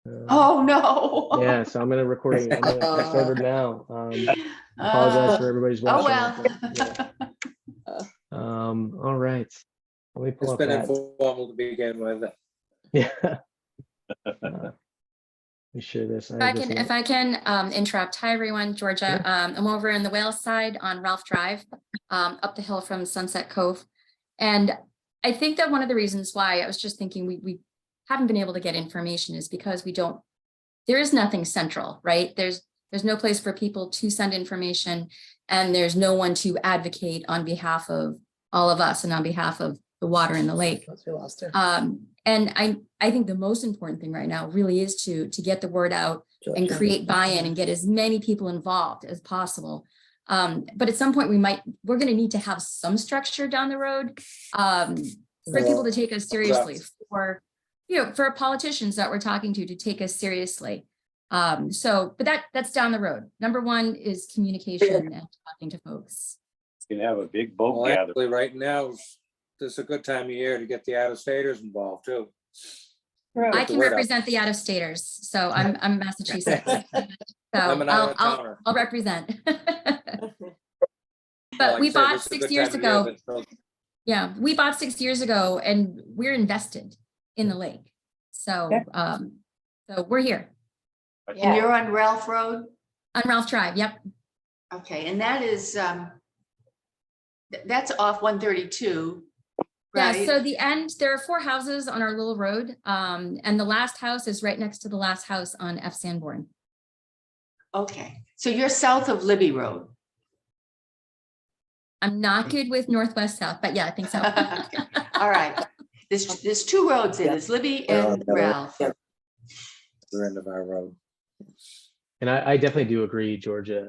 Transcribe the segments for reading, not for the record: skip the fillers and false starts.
Oh, no. Yeah, so I'm gonna recording. I'm gonna I started now. Apologize for everybody's Oh, watching. well. Yeah. All right. Let me pull It's up been that. informal to begin with. Yeah. Let me share this. If I can interrupt. Hi, everyone. Georgia. Sure. I'm over in the Wales side on Ralph Drive, up the hill from Sunset Cove. And I think that one of the reasons why I was just thinking we haven't been able to get information is because there is nothing central, right? There's no place for people to send information, and there's no one to advocate on behalf of all of us and on behalf of the water in the lake. And I think the most important thing right now really is to get the word out and create buy-in and get as many people involved as possible. But at some point we're going to need to have some structure down the road for people to take us seriously, for politicians that we're talking to take us seriously. But that's down the road. Number one is communication and talking to folks. It's gonna have a big boat Well, gather. actually, right now, this is a good time of year to get the out-of-staters involved too. I can represent the out-of-staters, so I'm Massachusetts. So I'll represent. But we bought 6 years ago. Yeah, we bought 6 years ago, and we're invested in the lake. So so we're here. And you're on Ralph Road? On Ralph Drive, yep. Okay, and that is, that's off 132, Yeah, right? so there are 4 houses on our little road, and the last house is right next to the last house on F. Sanborn. Okay, so you're south of Libby Road. I'm not good with northwest south, but yeah, I think so. All right, there's 2 roads there. There's Libby and Ralph. The end of our road. And I definitely do agree, Georgia.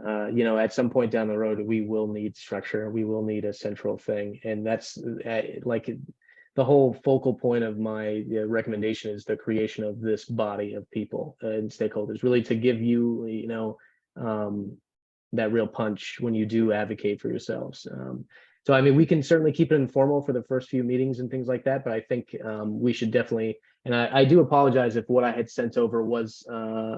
At some point down the road, we will need structure. We will need a central thing. And that's like the whole focal point of my recommendation is the creation of this body of people and stakeholders, really to give you, that real punch when you do advocate for yourselves. So, I mean, we can certainly keep it informal for the first few meetings and things like that, but I think we should definitely, and I do apologize if what I had sent over was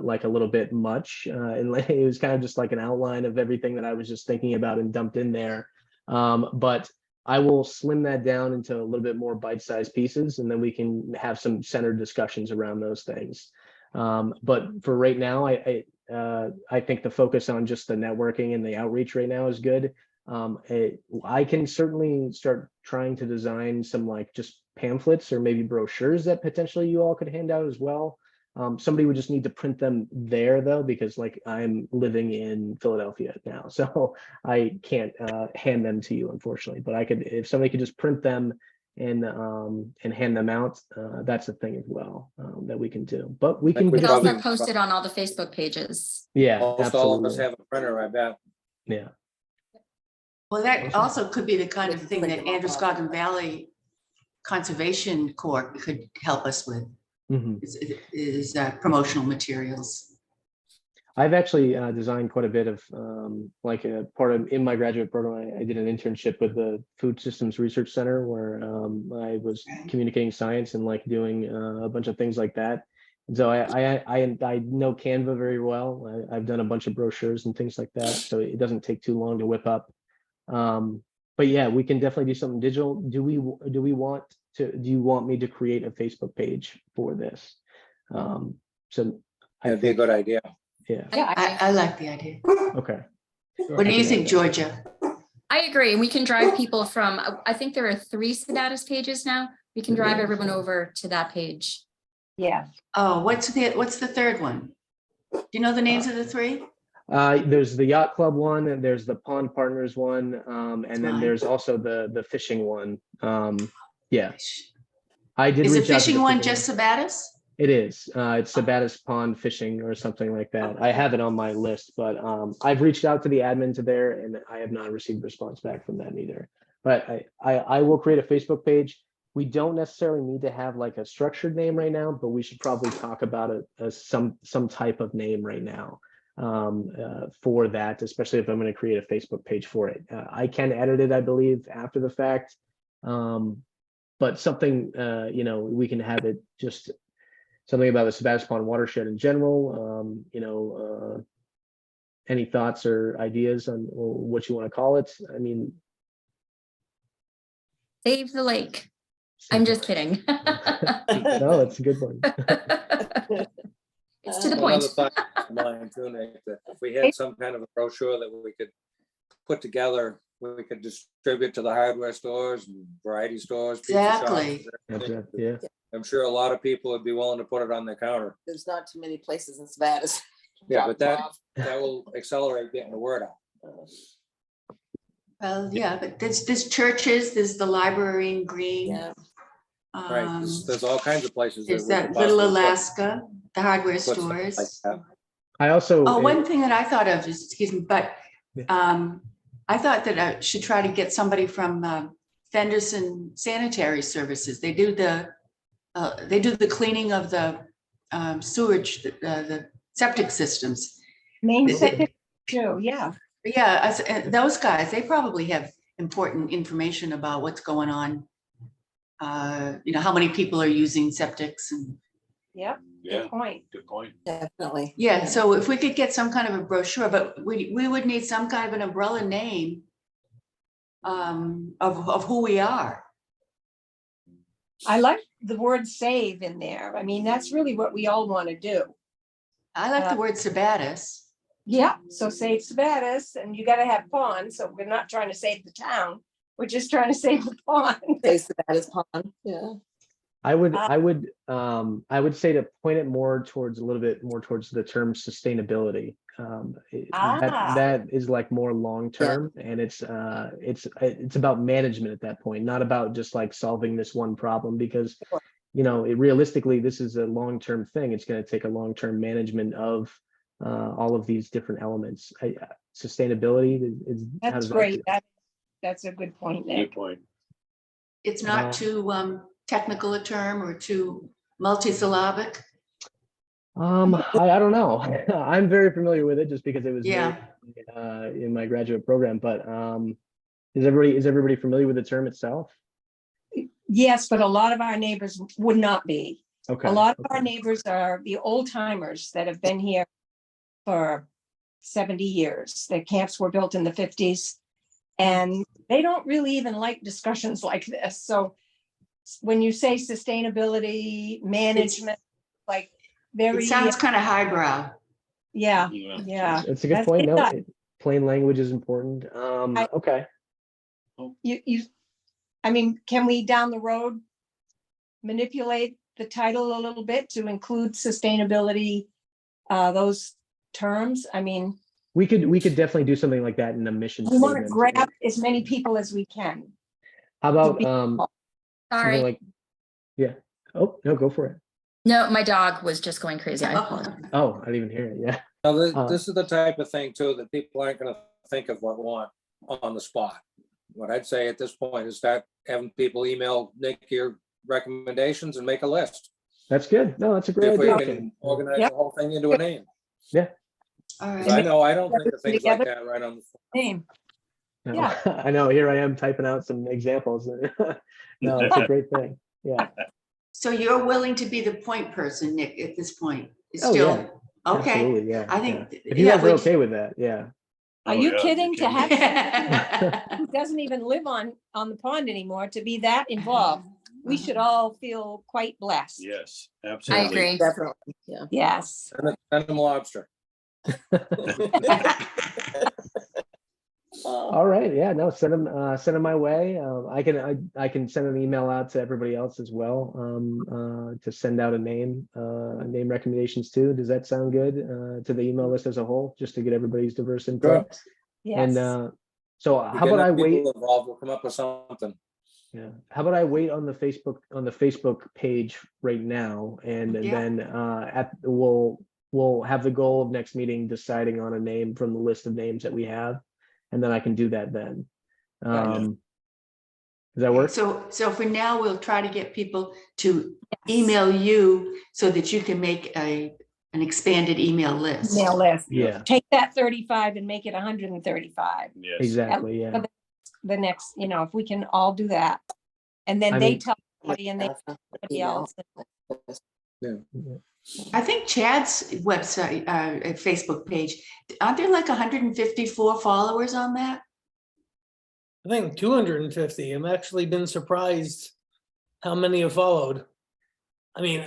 like a little bit much. And it was kind of just like an outline of everything that I was just thinking about and dumped in there. But I will slim that down into a little bit more bite-sized pieces, and then we can have some centered discussions around those things. But for right now, I think the focus on just the networking and the outreach right now is good. I can certainly start trying to design some like just pamphlets or maybe brochures that potentially you all could hand out as well. Somebody would just need to print them there though, because like I'm living in Philadelphia now, so I can't hand them to you, unfortunately. But I could, if somebody could just print them and hand them out, that's a thing as well that we can do. But we can It's also posted on all the Facebook pages. Yeah, Almost all of us have a printer, I bet. Yeah. Well, that also could be the kind of thing that Androscoggin Valley Conservation Corps could help us with. Is promotional materials. I've actually designed quite a bit of like a part of in my graduate program. I did an internship with the Food Systems Research Center where I was communicating science and like doing a bunch of things like that. And so I know Canva very well. I've done a bunch of brochures and things like that, so it doesn't take too long to whip up. But yeah, we can definitely do something digital. Do you want me to create a Facebook page for this? So That'd be a good idea. Yeah. I like the idea. Okay. What do you think, Georgia? I agree. And we can drive people from, I think there are 3 Sabattus pages now. We can drive everyone over to that page. Yeah. Oh, what's the third one? Do you know the names of the 3? There's the yacht club one, and there's the pond partners one, and then there's also the fishing one. Yeah, I did. Is the reach out to fishing one just Sabattus? It is. It's Sabattus Pond Fishing or something like that. I have it on my list, but I've reached out to the admin to there, and I have not received a response back from them either. But I will create a Facebook page. We don't necessarily need to have like a structured name right now, but we should probably talk about it as some type of name right now for that, especially if I'm going to create a Facebook page for it. I can edit it, I believe, after the fact, but something we can have it just something about the Sabattus Pond Watershed in general. Any thoughts or ideas on what you want to call it? I mean, Save the lake. I'm just kidding. no, it's a good one. It's to the One other point. thought of mine too, Nick, that if we had some kind of a brochure that we could put together, we could distribute to the hardware stores and variety stores. pizza shops, Exactly. everything. Yeah. I'm sure a lot of people would be willing to put it on their counter. There's not too many places in Sabattus. Yeah, but Drop off. that will accelerate getting the word out. Well, yeah, but there's churches, there's the library in Green. Yeah, Right, um, there's all kinds of places. There's we could that Little possibly put- Alaska, the hardware put stuff like stores. that. I also. Oh, one thing that I thought of is, excuse me, but Yeah. I thought that I should try to get somebody from Fenderson Sanitary Services. They do the cleaning of the sewage, the septic systems. Main Is it- septic too, yeah. Yeah, those guys, they probably have important information about what's going on. How many people are using septics and, Yep, Yeah, good point. good point. definitely. yeah, so if we could get some kind of a brochure, but we would need some kind of an umbrella name of who we are. I like the word save in there. I mean, that's really what we all want to do. I like the word Sabattus. Yeah, so save Sabattus, and you gotta have pond, so we're not trying to save the town. We're just trying to save the pond. Say Sabattus Pond, yeah. I would say to point it more towards a little bit more towards the term sustainability. That is like more long term, and it's about management at that point, not about just like solving this one problem, because realistically this is a long term thing. It's going to take a long term management of all of these different elements. Sustainability is how That's does that great. feel? That's a good point, Good Nick. point. It's not too technical a term or too multisyllabic. I don't know. I'm very familiar with it just because it was Yeah. in my graduate program. But is everybody familiar with the term itself? Yes, but a lot of our neighbors would not be. Okay. A lot of okay. our neighbors are the old timers that have been here for 70 years. Their camps were built in the 50s. And they don't really even like discussions like this. So when you say sustainability, management, like very, It sounds kind of highbrow. yeah, Yeah. yeah. It's a good That's- point. it No, does. plain language is important. Okay. I mean, can we down the road manipulate the title a little bit to include sustainability, those terms? I mean, We could definitely do something like that in a mission we want to statement. grab as many people as we can. How about be- something Sorry. like, yeah. Oh, no, go for it. No, my dog was just going crazy. I apologize. Oh, I didn't even hear it. Yeah. Now, this is the type of thing too, that people aren't gonna think of what we want on the spot. What I'd say at this point is start having people email Nick your recommendations and make a list. That's good. No, that's a great If we idea. can organize Yep. the whole thing into a name. All 'Cause right. I know I don't think of things like Together. that right on the. Name. No, Yeah. I know. Here I am typing out some examples. No, it's a great thing. Yeah. So you're willing to be the point person, Nick, at this point? It's Oh, still, yeah. okay. Absolutely. Yeah. I think, yeah. If you yeah, guys are okay with that, yeah. Are Oh, you yeah, kidding to have we- who doesn't even live on the pond anymore to be that involved? We should all feel quite blessed. Yes, I absolutely. agree. Definitely, yeah. Yes. Send them lobster. All right. Yeah. No. Send them my way. I can send an email out to everybody else as well. To send out a name recommendations too. Does that sound good? To the email list as a whole, just to get everybody's diverse input. Yes. And so We how get about I enough wait? people involved, we'll come up with something. Yeah. How about I wait on the Facebook page right now, and Yeah. then we'll have the goal of next meeting deciding on a name from the list of names that we have, and then I can do that then. Does that work? So for now, we'll try to get people to email you so that you can make an expanded email list. Email list. Yeah. Take that 35 and make it 135. Yes. Exactly. Yeah. The next, if we can all do that. And then I they mean- tell somebody and they tell somebody else. I think Chad's website, Facebook page, aren't there like 154 followers on that? I think 250. I'm actually been surprised how many have followed. I mean,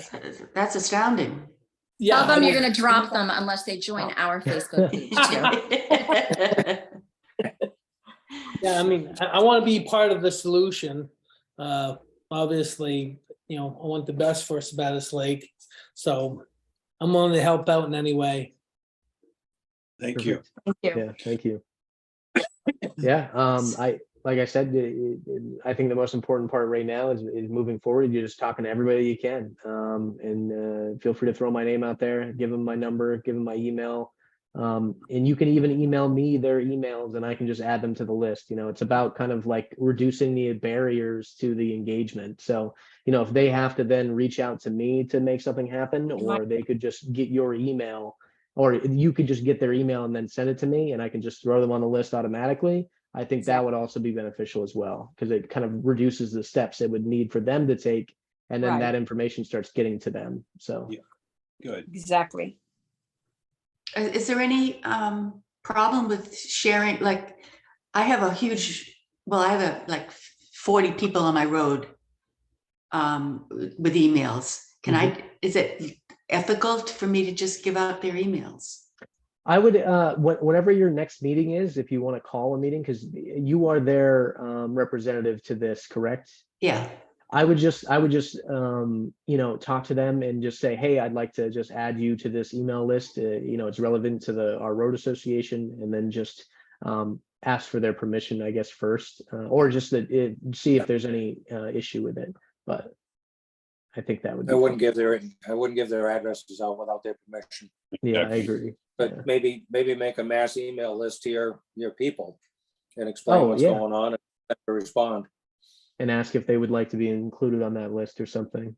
That's astounding. yeah. Tell them I you're mean, gonna drop them unless they join our Facebook page too. yeah, I mean, I want to be part of the solution. Obviously, you know, I want the best for Sabattus Lake, so I'm willing to help out in any way. Thank you. Thank you. Yeah, thank you. Yeah, like I said, I think the most important part right now is moving forward. You're just talking to everybody you can, and feel free to throw my name out there, give them my number, give them my email, and you can even email me their emails, and I can just add them to the list. You know, it's about kind of like reducing the barriers to the engagement. So, you know, if they have to then reach out to me to make something happen, or they could just get your email, or you could just get their email and then send it to me, and I can just throw them on the list automatically. I think that would also be beneficial as well, because it kind of reduces the steps it would need for them to take, and then Right. that information starts getting to them. So Yeah. Good. Exactly. Is there any problem with sharing? Like, I have a huge, well, I have like 40 people on my road with emails. Can is it ethical for me to just give out their emails? I would, whatever your next meeting is, if you want to call a meeting, because you are their representative to this, correct? Yeah. I would just, you know, talk to them and just say, hey, I'd like to just add you to this email list. You know, it's relevant to our road association, and then just ask for their permission, I guess, first, or just see if there's any issue with it. But I think that would be I wouldn't give their addresses out without their permission. Yeah, I Exactly. agree. But Yeah. maybe make a mass email list to your people and explain what's yeah. going on and respond. And ask if they would like to be included on that list or something.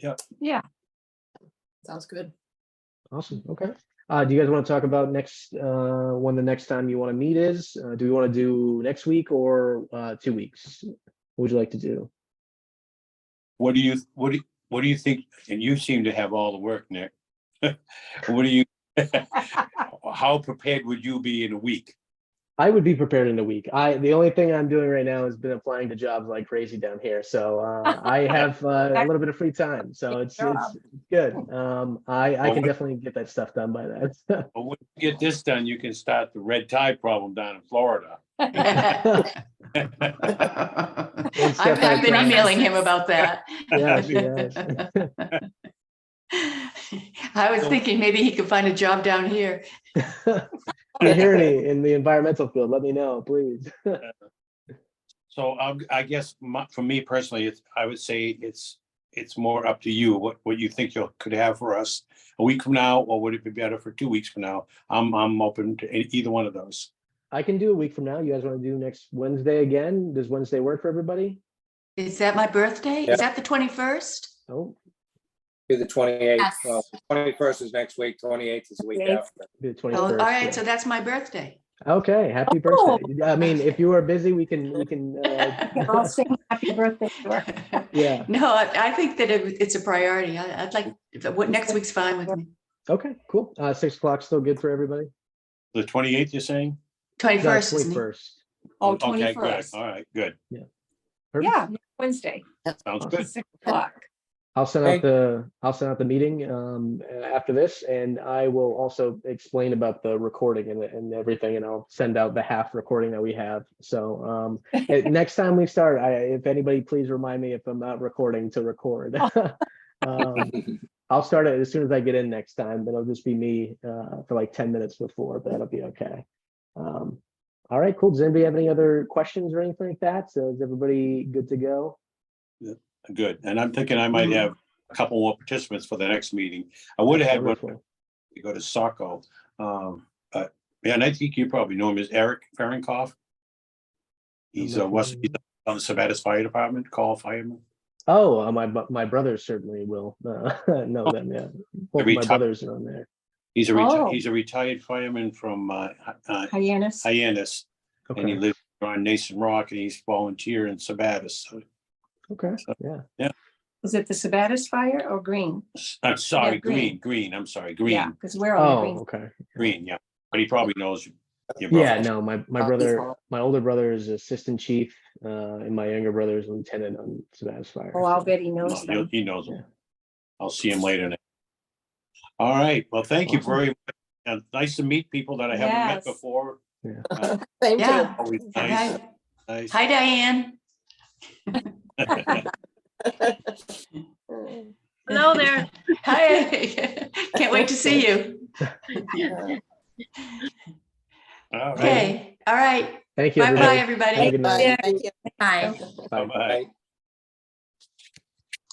Sounds good. Awesome. Okay. Do you guys want to talk about when the next time you want to meet is? Do we want to do next week or 2 weeks? What would you like to do? What do you think? And you seem to have all the work, Nick. What do you, how prepared would you be in a week? I would be prepared in a week. The only thing I'm doing right now has been applying to jobs like crazy down here. So I have a little bit of free time. So it's good. I can definitely get that stuff done by then. Well, when you get this done, you can start the red tide problem down in Florida. I've been emailing him about that. Yeah, she has. I was thinking maybe he could find a job down here. If you hear any in the environmental field, let me know, please. So I guess for me personally, I would say it's more up to you, what you think you could have for us a week from now, or would it be better for 2 weeks from now? I'm open to either one of those. I can do a week from now. You guys want to do next Wednesday again? Does Wednesday work for everybody? Is that my birthday? Yeah. Is that the 21st? Oh, Be the 28th. Yes. Well, 21st is next week, 28th is the week 28th. after. the Oh, 21st. all right, yeah. so that's my birthday. Okay, happy Oh. birthday. I mean, if you are busy, we can. I'll sing happy birthday to her. Yeah. No, I think that it's a priority. I'd like, what next week's fine with me. Okay, cool. 6 o'clock still good for everybody? The 28th, you're saying? 21st, isn't it? 21st. Oh, Okay, good. 21st. All right, good. Perfect. Yeah, Wednesday, Sounds good. 6 o'clock. I'll send out the meeting after this, and I will also explain about the recording and everything, and I'll send out the half recording that we have. So next time we start, if anybody please remind me if I'm not recording to record. I'll start it as soon as I get in next time, but it'll just be me for like 10 minutes before, but that'll be okay. All right, cool. Does anybody have any other questions or anything like that? So is everybody good to go? Good. And I'm thinking I might have a couple more participants for the next meeting. I would have had one Wonderful. to go to Saco. But yeah, and I think you probably know him as Eric Ferenkopf. He's not on familiar. the Sabattus Fire Department, call fireman. Oh, my brothers certainly will know them. Yeah, both of my brothers are on there. He's Oh. he's a retired fireman from Hyannis. Hyannis, and he Okay. lives on Nason Rock, and he's volunteer in Sabattus. So Okay, yeah. Is it the Sabattus fire or green? I'm sorry, Yeah, green. green, I'm sorry, Yeah, green, because we're on the Oh, green. okay. green, yeah, but he probably knows your Yeah, brother. no, my brother, my older brother is assistant chief, and my younger brother is lieutenant on Sabattus Fire. Oh, I'll so- bet he No, knows them. he knows Yeah. him. I'll see him later. All right, well, thank you Awesome. very much. And nice to meet people that I haven't met Yes. before. Same Yeah. Always nice, Hi, nice. hi, Diane. Hello there. Hi. Can't wait to see you. All right, Okay, all right. Thank you, Bye-bye, everybody. everybody. Have a good night. Bye, thank you. Hi. Bye. bye-bye.